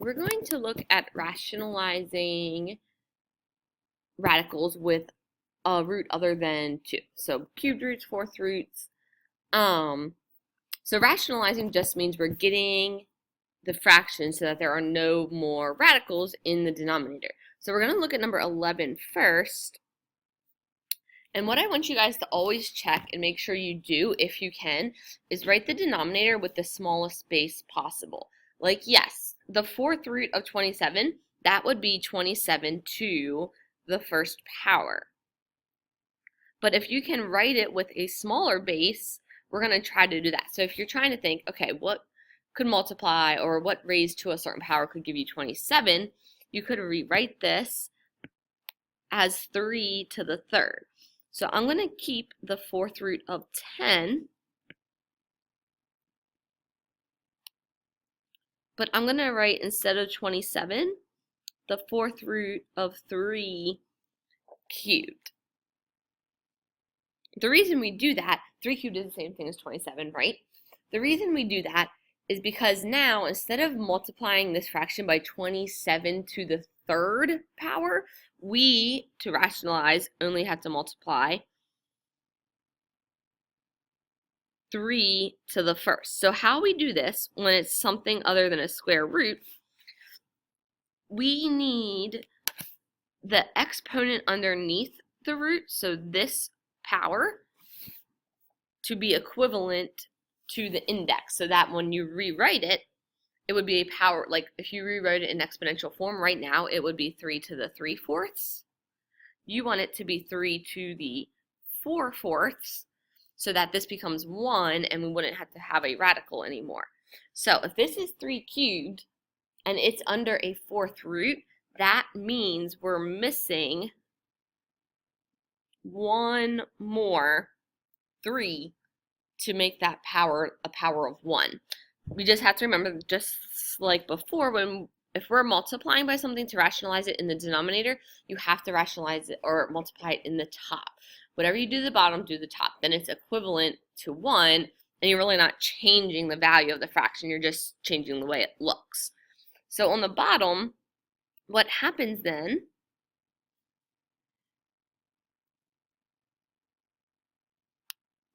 we're going to look at rationalizing radicals with a root other than 2. So cubed roots, fourth roots. So rationalizing just means we're getting the fraction so that there are no more radicals in the denominator. So we're going to look at number 11 first. And what I want you guys to always check and make sure you do, if you can, is write the denominator with the smallest base possible. Like, yes, the fourth root of 27, that would be 27 to the first power. But if you can write it with a smaller base, we're going to try to do that. So if you're trying to think, okay, what could multiply or what raised to a certain power could give you 27, you could rewrite this as 3 to the third. So I'm going to keep the fourth root of 10, but I'm going to write, instead of 27, the fourth root of 3 cubed. The reason we do that, 3 cubed is the same thing as 27, right? The reason we do that is because now, instead of multiplying this fraction by 27 to the third power, we, to rationalize, only have to multiply 3 to the first. So how we do this when it's something other than a square root, we need the exponent underneath the root, so this power, to be equivalent to the index, so that when you rewrite it, it would be a power, like if you rewrote it in exponential form right now, it would be 3 to the 3/4. You want it to be 3 to the 4/4, so that this becomes 1 and we wouldn't have to have a radical anymore. So if this is 3 cubed and it's under a fourth root, that means we're missing one more 3 to make that power a power of 1. We just have to remember, just like before, if we're multiplying by something to rationalize it in the denominator, you have to rationalize it or multiply it in the top. Whatever you do the bottom, do the top. Then it's equivalent to 1, and you're really not changing the value of the fraction, you're just changing the way it looks. So on the bottom, what happens then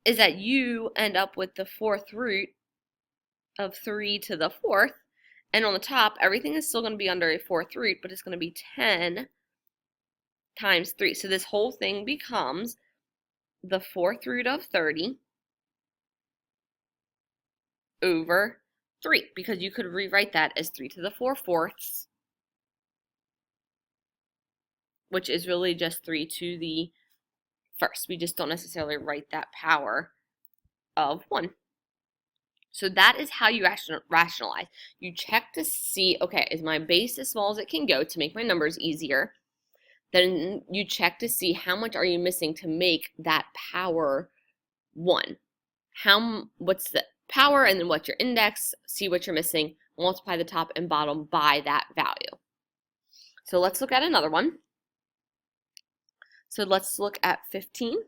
is that you end up with the fourth root of 3 to the fourth, and on the top, everything is still going to be under a fourth root, but it's going to be 10 times 3. So this whole thing becomes the fourth root of 30 over 3, because you could rewrite that as 3 to the 4/4, which is really just 3 to the first. We just don't necessarily write that power of 1. So that is how you rationalize. You check to see, okay, is my base as small as it can go to make my numbers easier? Then you check to see how much are you missing to make that power 1. What's the power, and then what's your index, see what you're missing, multiply the top and bottom by that value. So let's look at another one. So let's look at 15.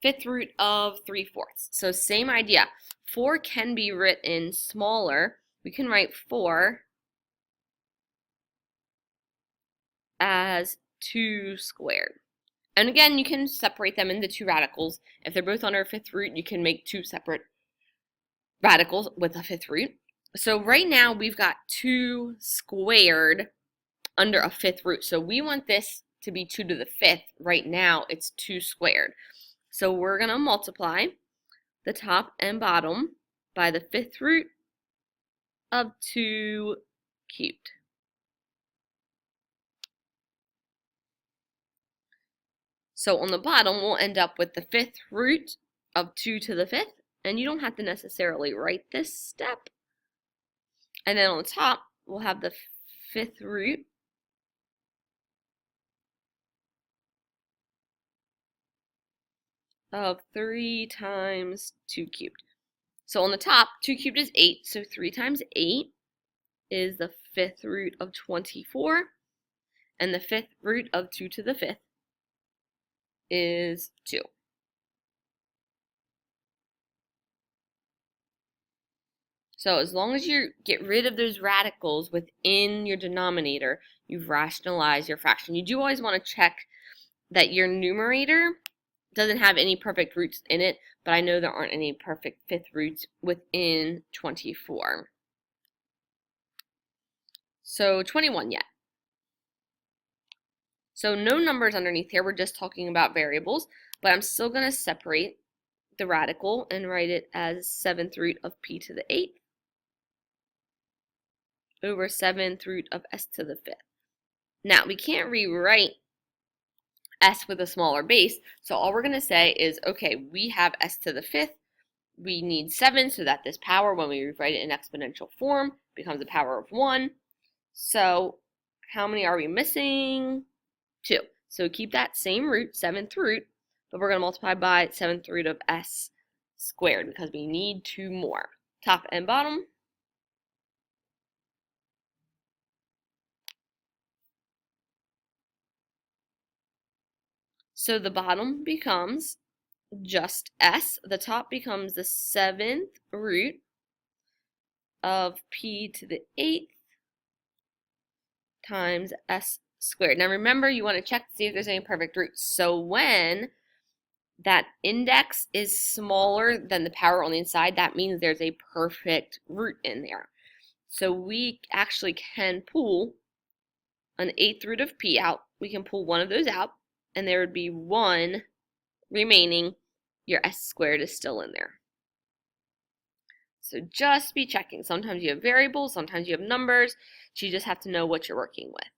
Fifth root of 3/4. So same idea. 4 can be written smaller. We can write 4 as 2 squared. And again, you can separate them into 2 radicals. If they're both under a fifth root, you can make 2 separate radicals with a fifth root. So right now, we've got 2 squared under a fifth root. So we want this to be 2 to the fifth. Right now, it's 2 squared. So we're going to multiply the top and bottom by the fifth root of 2 cubed. So on the bottom, we'll end up with the fifth root of 2 to the fifth, and you don't have to necessarily write this step. And then on the top, we'll have the fifth root of 3 times 2 cubed. So on the top, 2 cubed is 8, so 3 times 8 is the fifth root of 24, and the fifth root of 2 to the fifth is 2. So as long as you get rid of those radicals within your denominator, you've rationalized your fraction. You do always want to check that your numerator doesn't have any perfect roots in it, but I know there aren't any perfect fifth roots within 24. So 21 yet. So no numbers underneath here, we're just talking about variables, but I'm still going to separate the radical and write it as 7th root of p to the 8th over 7th root of s to the 5th. Now, we can't rewrite s with a smaller base, so all we're going to say is, okay, we have s to the 5th, we need 7 so that this power, when we rewrite it in exponential form, becomes a power of 1. So how many are we missing? 2. So keep that same root, 7th root, but we're going to multiply by 7th root of s squared because we need 2 more. Top and bottom. So the bottom becomes just s. The top becomes the 7th root of p to the 8th times s squared. Now remember, you want to check to see if there's any perfect roots. So when that index is smaller than the power on the inside, that means there's a perfect root in there. So we actually can pull an 8th root of p out. We can pull one of those out, and there would be 1 remaining. Your s squared is still in there. So just be checking. Sometimes you have variables, sometimes you have numbers. So you just have to know what you're working with.